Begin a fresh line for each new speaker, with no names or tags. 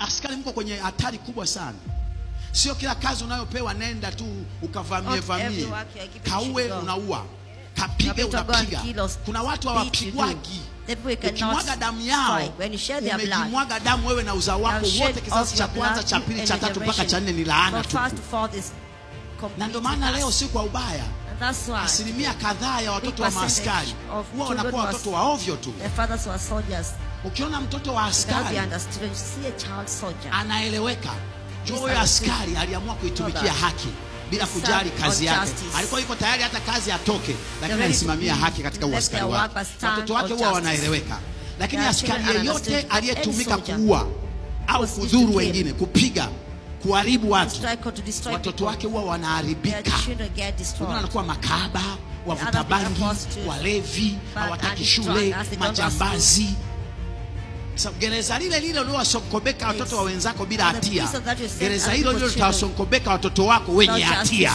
Askari mko kwenye hatari kubwa sana. Sio kila kazi unayopewa nenda tu ukavamie. Kauwe unaua, kapige unapiga. Kuna watu hawapigwagi. Ukimwaga damu yao, umejimwaga damu wewe na uzao wako wote, kizazi cha kwanza, cha pili, cha tatu mpaka cha nne ni laana tu. Na ndio maana leo si kwa ubaya, asilimia kadhaa ya watoto wa maaskari huwa wanakuwa watoto wa ovyo tu. Ukiona mtoto wa askari anaeleweka, huyo askari aliamua kuitumikia haki bila kujali kazi yake. Alikuwa yuko tayari hata kazi atoke, lakini alisimamia haki katika uaskari wake. Watoto wake huwa wanaeleweka. Lakini askari yeyote aliyetumika kuua au kudhuru wengine, kupiga, kuharibu watu, watoto wake huwa wanaharibika. Wanakuwa makahaba, wavuta bangi, walevi, hawataki shule, majambazi. Gereza lile lile uliowasokobeka watoto wa wenzako bila hatia, gereza hilo lile utawasokobeka watoto wako wenye hatia.